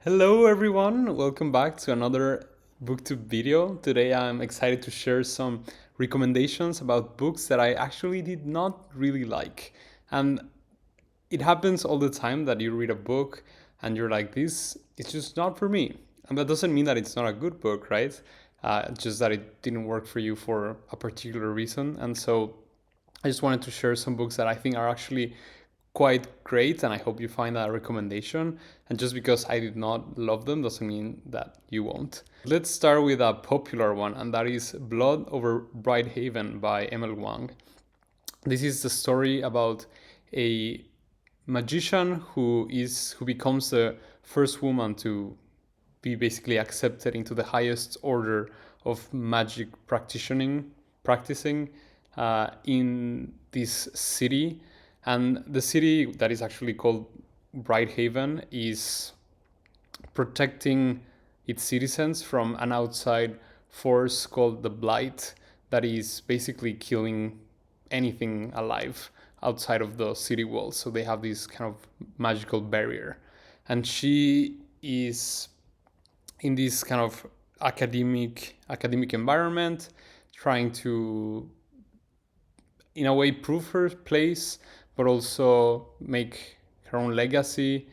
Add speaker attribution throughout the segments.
Speaker 1: Hello everyone, welcome back to another booktube video. Today I'm excited to share some recommendations about books that I actually did not really like. And it happens all the time that you read a book and you're like, this it's just not for me. And that doesn't mean that it's not a good book, right? Just that it didn't work for you for a particular reason. And so I just wanted to share some books that I think are actually quite great, and I hope you find that recommendation. And just because I did not love them doesn't mean that you won't. Let's start with a popular one, and that is Blood Over Bright Haven by Emil Wang. This is the story about a magician who becomes the first woman to be basically accepted into the highest order of magic practicing in this city. And the city that is actually called Brighthaven is protecting its citizens from an outside force called the Blight that is basically killing anything alive outside of the city walls. So they have this kind of magical barrier. And she is in this kind of academic environment, trying to, in a way, prove her place, but also make her own legacy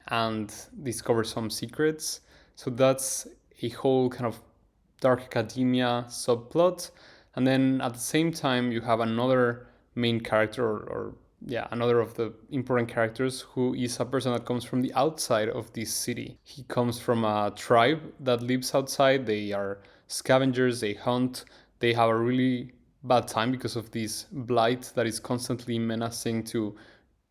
Speaker 1: and discover some secrets. So that's a whole kind of dark academia subplot. And then at the same time, you have another main character, or yeah, another of the important characters, who is a person that comes from the outside of this city. He comes from a tribe that lives outside. They are scavengers, they hunt, they have a really bad time because of this blight that is constantly menacing to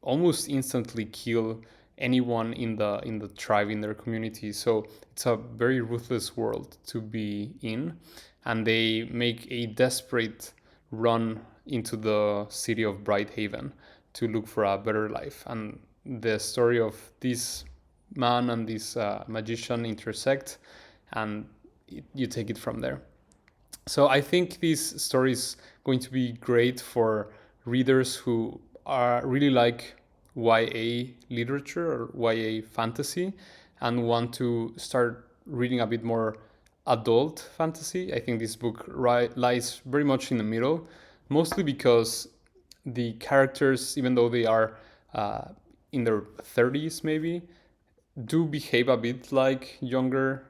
Speaker 1: almost instantly kill anyone in the tribe, in their community. So it's a very ruthless world to be in, and they make a desperate run into the city of Brighthaven to look for a better life. And the story of this man and this magician intersect, and you take it from there. So I think this story is going to be great for readers who are really like YA literature or YA fantasy and want to start reading a bit more adult fantasy. I think this book lies very much in the middle, mostly because the characters, even though they are in their 30s maybe, do behave a bit like younger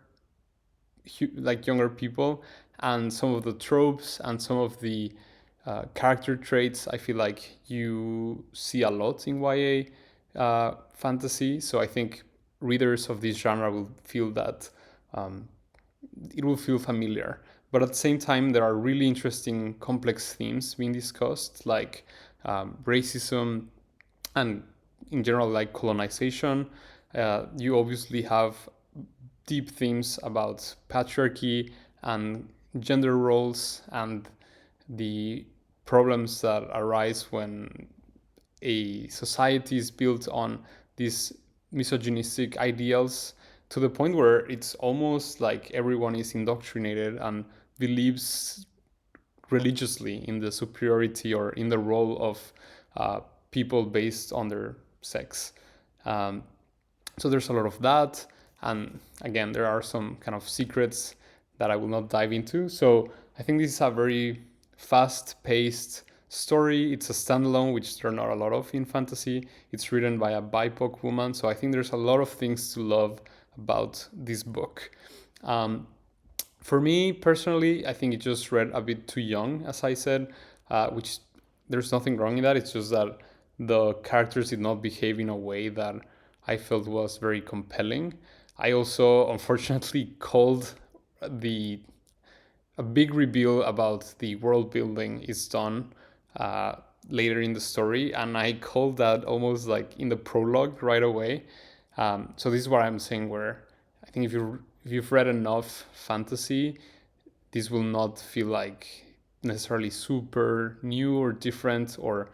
Speaker 1: people, and some of the tropes and some of the character traits I feel like you see a lot in YA fantasy. So I think readers of this genre will feel that um, it will feel familiar. But at the same time, there are really interesting, complex themes being discussed, like racism and, in general, like colonization. You obviously have deep themes about patriarchy and gender roles and the problems that arise when a society is built on these misogynistic ideals, to the point where it's almost like everyone is indoctrinated and believes religiously in the superiority or in the role of people based on their sex. Um, so there's a lot of that. And again, there are some kind of secrets that I will not dive into. So I think this is a very fast paced story. It's a standalone, which there are not a lot of in fantasy. It's written by a BIPOC woman. So I think there's a lot of things to love about this book. For me personally, I think it just read a bit too young, as I said, which there's nothing wrong in that. It's just that the characters did not behave in a way that I felt was very compelling. I also, unfortunately, called the a big reveal about the world building is done later in the story, and I called that almost like in the prologue right away. So this is what I'm saying, where I think if you've read enough fantasy, this will not feel like necessarily super new or different or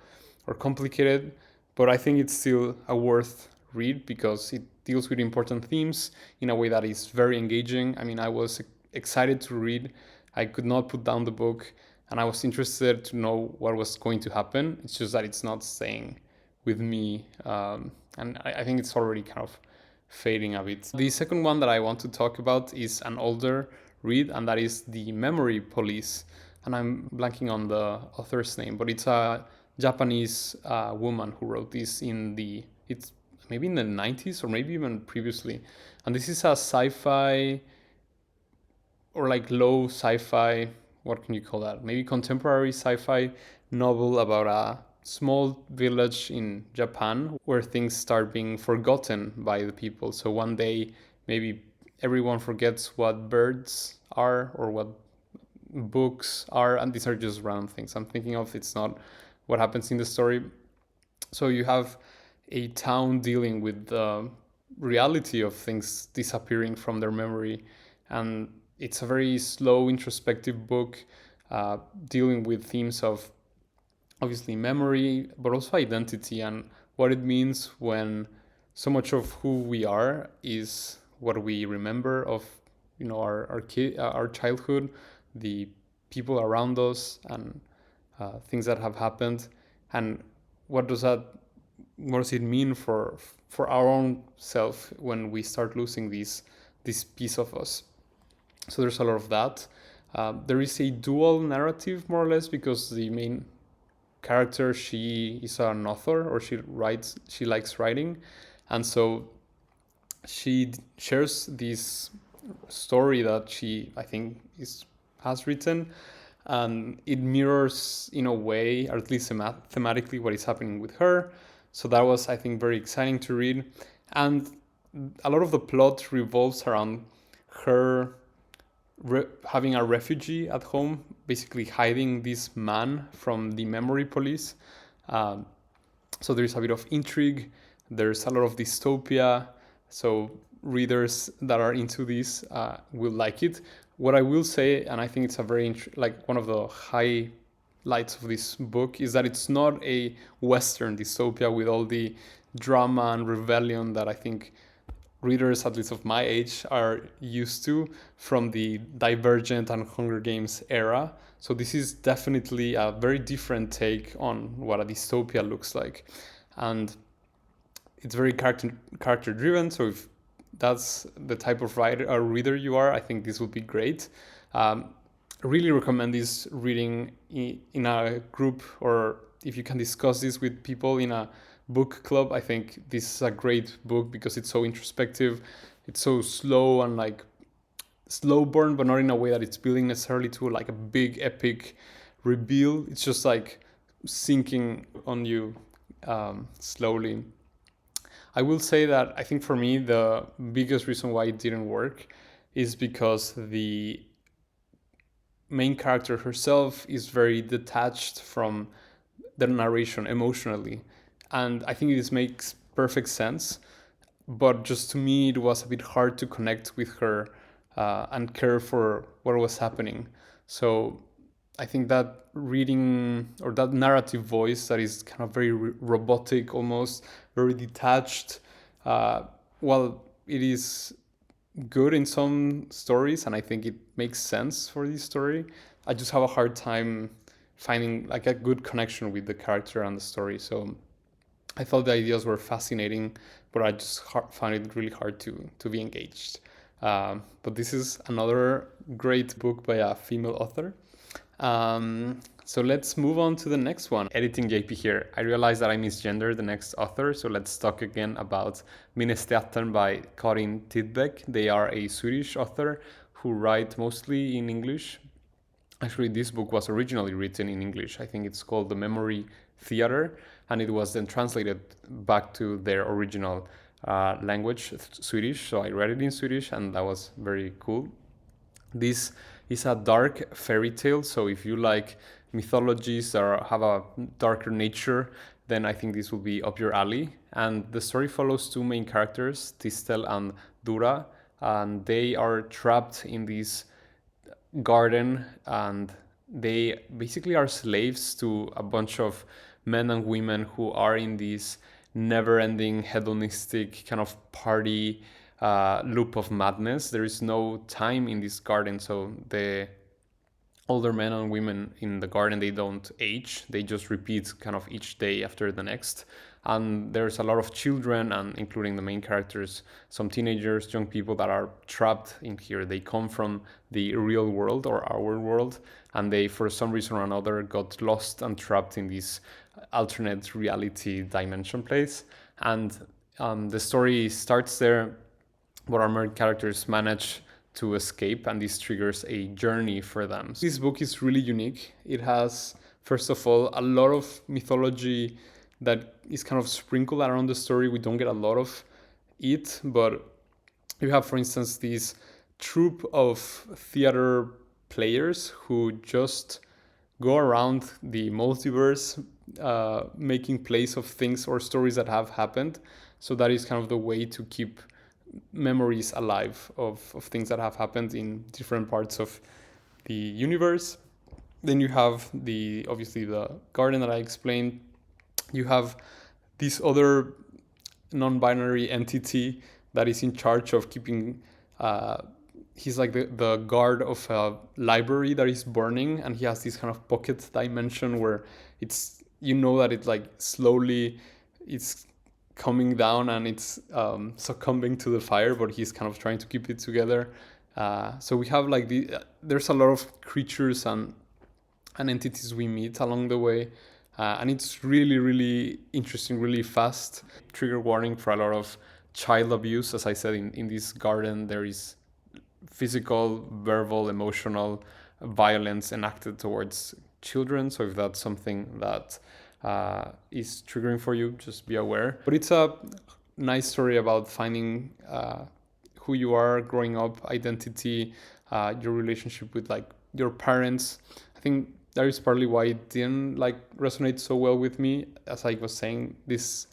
Speaker 1: complicated, but I think it's still a worth read because it deals with important themes in a way that is very engaging. I mean, I was excited to read. I could not put down the book, and I was interested to know what was going to happen. It's just that it's not staying with me, and I think it's already kind of fading a bit. The second one that I want to talk about is an older read, and that is The Memory Police. And I'm blanking on the author's name, but it's a Japanese woman who wrote this it's maybe in the 90s or maybe even previously. And this is a sci-fi or like low sci-fi, what can you call that? Maybe contemporary sci-fi novel about a small village in Japan where things start being forgotten by the people. So one day, maybe everyone forgets what birds are or what books are, and these are just random things I'm thinking of. It's not what happens in the story. So you have a town dealing with the reality of things disappearing from their memory, and it's a very slow, introspective book dealing with themes of obviously memory, but also identity and what it means when so much of who we are is what we remember of, our childhood, the people around us, and things that have happened, and what does that what does it mean for our own self when we start losing this piece of us. So there's a lot of that. There is a dual narrative, more or less, because the main character, she is an author, or she likes writing, and so she shares this story that she, I think, has written, and it mirrors in a way, or at least thematically, what is happening with her. So that was, I think, very exciting to read, and a lot of the plot revolves around her having a refugee at home, basically hiding this man from the memory police. Um, so there's a bit of intrigue, there's a lot of dystopia. So readers that are into this will like it. What I will say, and I think it's a very like one of the highlights of this book, is that it's not a Western dystopia with all the drama and rebellion that I think readers, at least of my age, are used to from the Divergent and Hunger Games era. So this is definitely a very different take on what a dystopia looks like. And it's very character driven. So if that's the type of writer or reader you are, I think this would be great. Really recommend this reading in a group, or if you can discuss this with people in a book club. I think this is a great book because it's so introspective, it's so slow and like slow burn, but not in a way that it's building necessarily to like a big epic reveal. It's just like sinking on you slowly. I will say that I think for me the biggest reason why it didn't work is because the main character herself is very detached from the narration emotionally, and I think this makes perfect sense. But just to me, it was a bit hard to connect with her and care for what was happening. So I think that reading, or that narrative voice that is kind of very robotic, almost very detached, while it is good in some stories, and I think it makes sense for this story, I just have a hard time finding like a good connection with the character and the story. So I thought the ideas were fascinating, but I just found it really hard to be engaged. But this is another great book by a female author. So let's move on to the next one. Editing JP here. I realized that I misgendered the next author, so let's talk again about Minnesteatern by Karin Tidbeck. They are a Swedish author who write mostly in English. Actually, this book was originally written in English. I think it's called The Memory Theater, and it was then translated back to their original language, Swedish. So I read it in Swedish, and that was very cool. This is a dark fairy tale, so if you like mythologies that have a darker nature, then I think this will be up your alley. And the story follows two main characters, Tistel and Dura, and they are trapped in this garden, and they basically are slaves to a bunch of men and women who are in this never-ending hedonistic kind of party loop of madness. There is no time in this garden, so the older men and women in the garden, they don't age, they just repeat kind of each day after the next. And there's a lot of children, and including the main characters, some teenagers, young people that are trapped in here. They come from the real world or our world, and they, for some reason or another, got lost and trapped in this alternate reality dimension place. And the story starts there, but our main characters manage to escape, and this triggers a journey for them. This book is really unique. It has, first of all, a lot of mythology that is kind of sprinkled around the story. We don't get a lot of it, but you have, for instance, this troupe of theater players who just go around the multiverse, making plays of things or stories that have happened. So that is kind of the way to keep memories alive of things that have happened in different parts of the universe. Then you have obviously the garden that I explained. You have this other non-binary entity that is in charge of keeping, he's like the guard of a library that is burning, and he has this kind of pocket dimension where it's, you know, that it like slowly it's coming down and it's succumbing to the fire, but he's kind of trying to keep it together. So we have like there's a lot of creatures and entities we meet along the way, and it's really, really interesting, really fast. Trigger warning for a lot of child abuse. As I said, in this garden there is physical, verbal, emotional violence enacted towards children. So if that's something that is triggering for you, just be aware. But it's a nice story about finding who you are growing up, identity, your relationship with like your parents. I think that is partly why it didn't like resonate so well with me. As I was saying, this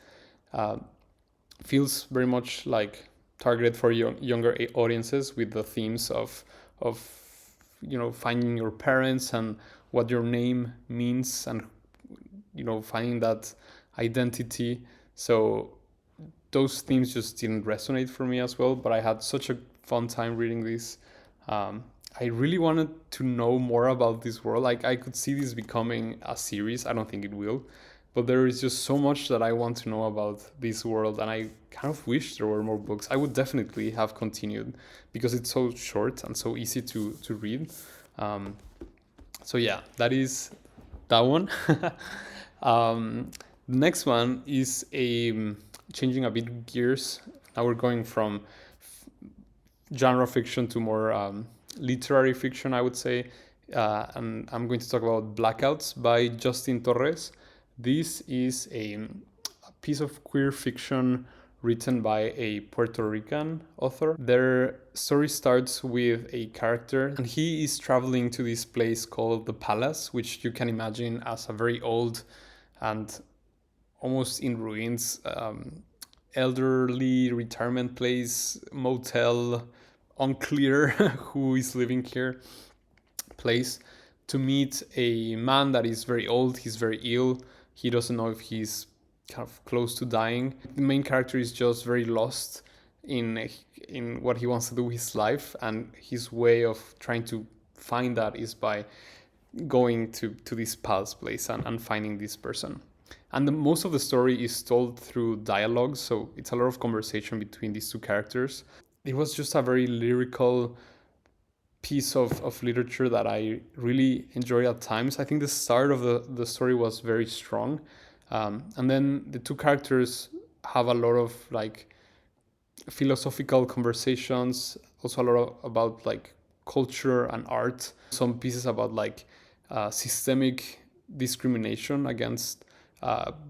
Speaker 1: feels very much like targeted for younger audiences, with the themes of finding your parents and what your name means, and finding that identity. So those themes just didn't resonate for me as well, but I had such a fun time reading this. I really wanted to know more about this world. Like, I could see this becoming a series. I don't think it will, but there is just so much that I want to know about this world, and I kind of wish there were more books. I would definitely have continued because it's so short and so easy to read. So yeah, that is that one. The next one is changing a bit gears. Now we're going from genre fiction to more literary fiction, I would say. And I'm going to talk about Blackouts by Justin Torres. This is a piece of queer fiction written by a Puerto Rican author. Their story starts with a character, and he is traveling to this place called the Palace, which you can imagine as a very old and almost in ruins, elderly retirement place, motel, unclear who is living here, place, to meet a man that is very old. He's very ill. He doesn't know if he's kind of close to dying. The main character is just very lost in what he wants to do with his life, and his way of trying to find that is by going to this palace place and finding this person. And most of the story is told through dialogue, so it's a lot of conversation between these two characters. It was just a very lyrical piece of literature that I really enjoyed at times. I think the start of the story was very strong. And then the two characters have a lot of like philosophical conversations, also a lot about like culture and art. Some pieces about like systemic discrimination against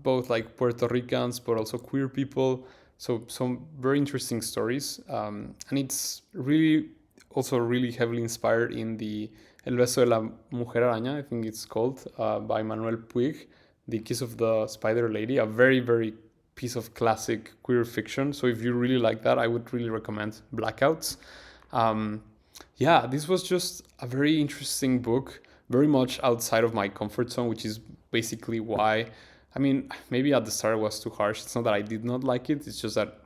Speaker 1: both like Puerto Ricans, but also queer people. So some very interesting stories. And it's really also really heavily inspired in the El Beso de la Mujer Araña, I think it's called, by Manuel Puig, The Kiss of the Spider Lady, a very, very piece of classic queer fiction. So if you really like that, I would really recommend Blackouts. Yeah, this was just a very interesting book, very much outside of my comfort zone, which is basically why, I mean, maybe at the start it was too harsh. It's not that I did not like it, it's just that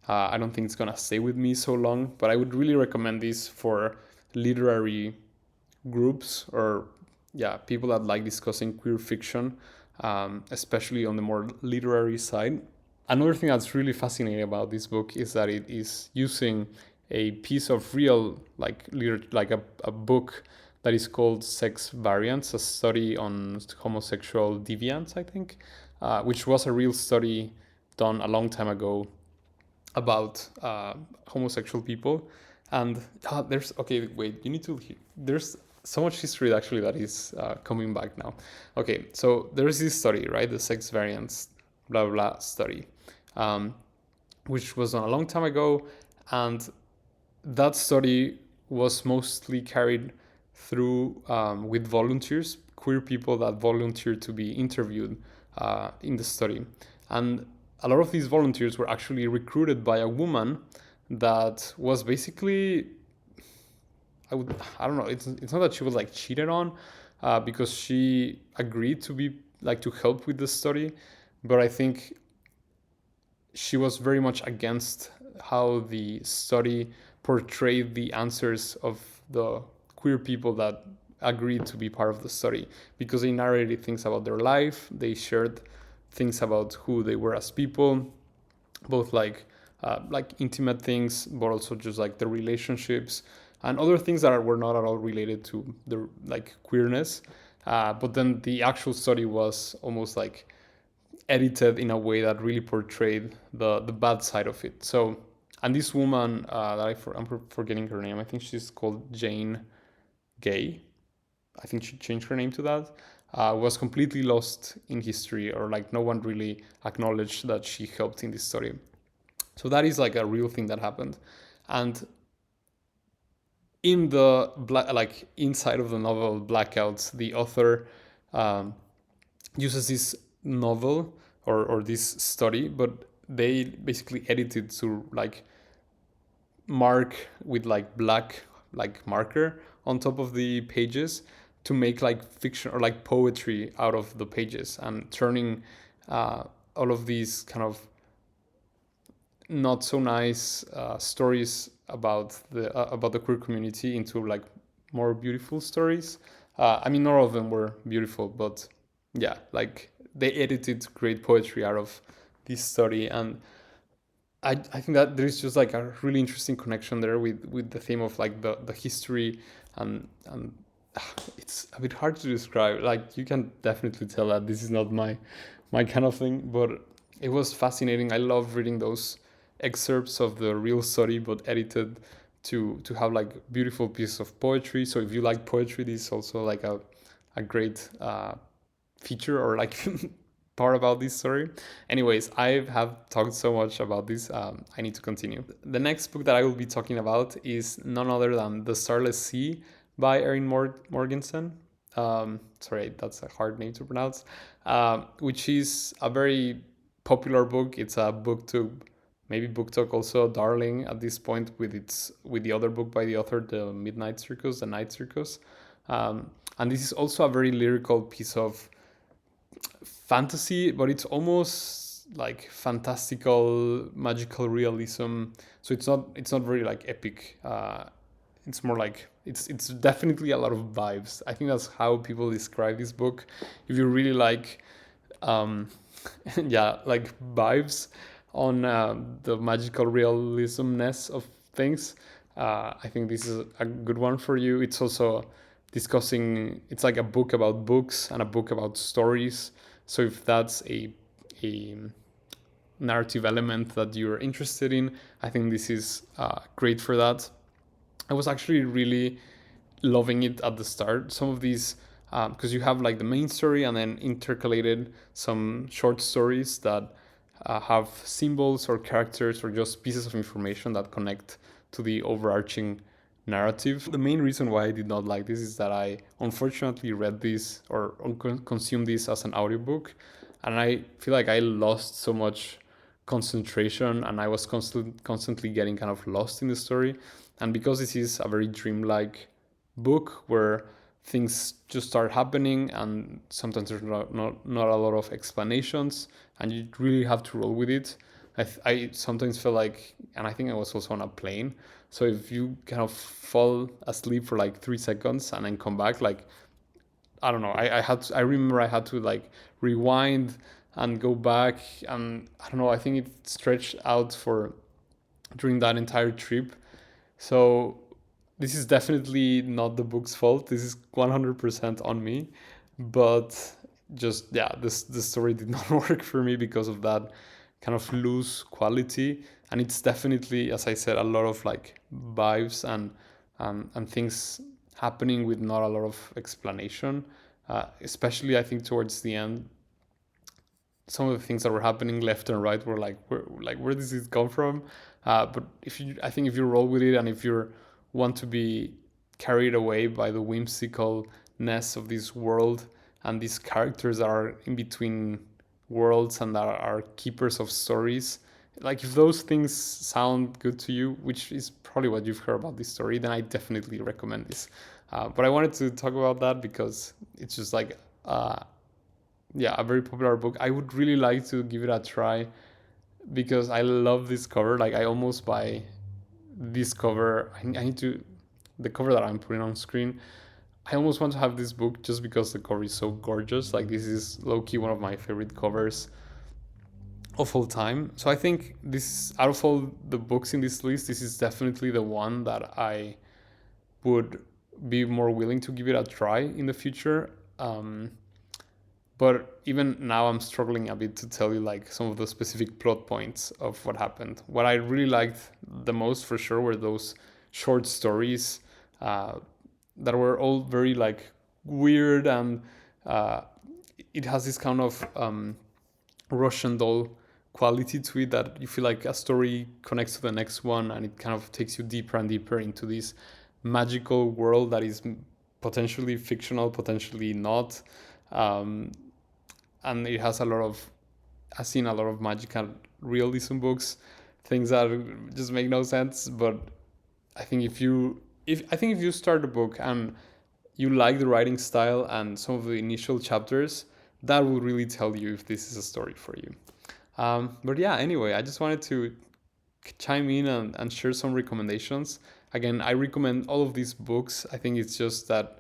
Speaker 1: I don't think it's gonna stay with me so long. But I would really recommend this for literary groups or people that like discussing queer fiction. especially on the more literary side. Another thing that's really fascinating about this book is that it is using a piece of real, like a book that is called Sex Variants, a study on homosexual deviance, I think, which was a real study done a long time ago about homosexual people. And there's, okay, wait, you need to, there's so much history actually that is coming back now. Okay, so there's this study, right? The sex variants, blah, blah, blah study, um, which was done a long time ago. And that study was mostly carried through with volunteers, queer people that volunteered to be interviewed in the study. And a lot of these volunteers were actually recruited by a woman that was basically, I don't know, it's not that she was like cheated on, because she agreed to be like to help with the study, but I think she was very much against how the study portrayed the answers of the queer people that agreed to be part of the study, because they narrated things about their life, they shared things about who they were as people, both like intimate things, but also just like the relationships and other things that were not at all related to the like queerness. But then the actual study was almost like edited in a way that really portrayed the bad side of it. So, and this woman I'm forgetting her name. I think she's called Jane Gay. I think she changed her name to that. Was completely lost in history, or like no one really acknowledged that she helped in this study. So that is like a real thing that happened. And in the like inside of the novel Blackouts, the author um, uses this novel or this study, but they basically edited to like mark with like black like marker on top of the pages to make like fiction or like poetry out of the pages, and turning all of these kind of not so nice stories about the queer community into like more beautiful stories. I mean, not all of them were beautiful, but yeah, like they edited to create poetry out of this story. And I think that there's just like a really interesting connection there with the theme of like the history, and it's a bit hard to describe. Like you can definitely tell that this is not my kind of thing, but it was fascinating. I love reading those excerpts of the real story but edited to have like beautiful pieces of poetry. So if you like poetry, this is also like a great feature or like part about this story. Anyways, I have talked so much about this. I need to continue. The next book that I will be talking about is none other than The Starless Sea by Erin Morgensen. Sorry, that's a hard name to pronounce. Which is a very popular book. It's a booktube, maybe BookTok also a darling at this point with the other book by the author, The Midnight Circus, The Night Circus. And this is also a very lyrical piece of fantasy, but it's almost like fantastical magical realism. So it's not very like epic. It's more like it's definitely a lot of vibes. I think that's how people describe this book. If you really like yeah, like vibes on the magical realismness of things, I think this is a good one for you. It's also discussing, it's like a book about books and a book about stories. So if that's a narrative element that you're interested in, I think this is great for that. I was actually really loving it at the start. Some of these, because you have like the main story and then intercalated some short stories that have symbols or characters or just pieces of information that connect to the overarching narrative. The main reason why I did not like this is that I unfortunately read this or consumed this as an audiobook, and I feel like I lost so much concentration and I was constantly getting kind of lost in the story. And because this is a very dreamlike book where things just start happening and sometimes there's not a lot of explanations and you really have to roll with it. I sometimes feel like, and I think I was also on a plane, so if you kind of fall asleep for like 3 seconds and then come back, like I don't know. I remember I had to like rewind and go back, and I don't know. I think it stretched out for during that entire trip. So this is definitely not the book's fault. This is 100% on me. But just yeah, this the story did not work for me because of that kind of loose quality. And it's definitely, as I said, a lot of like vibes and things happening with not a lot of explanation. Especially, I think towards the end, some of the things that were happening left and right were where does it come from? But if you, I think if you roll with it and if you want to be carried away by the whimsicalness of this world and these characters that are in between worlds and that are keepers of stories, like if those things sound good to you, which is probably what you've heard about this story, then I definitely recommend this. But I wanted to talk about that because it's just like yeah, a very popular book. I would really like to give it a try because I love this cover. Like I almost buy this cover. I need to the cover that I'm putting on screen. I almost want to have this book just because the cover is so gorgeous. Like this is low key one of my favorite covers of all time. So I think this out of all the books in this list, this is definitely the one that I would be more willing to give it a try in the future. But even now I'm struggling a bit to tell you like some of the specific plot points of what happened. What I really liked the most for sure were those short stories uh, that were all very like weird, and uh, it has this kind of Russian doll quality to it that you feel like a story connects to the next one and it kind of takes you deeper and deeper into this magical world that is potentially fictional, potentially not. Um, and it has a lot of, I've seen a lot of magical realism books, things that just make no sense. But I think if you start a book and you like the writing style and some of the initial chapters, that will really tell you if this is a story for you. But yeah, anyway, I just wanted to chime in and share some recommendations. Again, I recommend all of these books. I think it's just that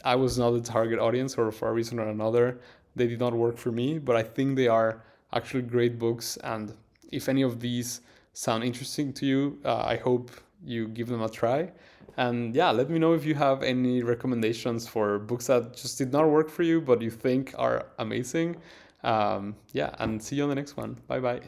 Speaker 1: I was not the target audience, or for a reason or another, they did not work for me. But I think they are actually great books. And if any of these sound interesting to you, I hope you give them a try. And yeah, let me know if you have any recommendations for books that just did not work for you, but you think are amazing. Yeah, and see you on the next one. Bye bye.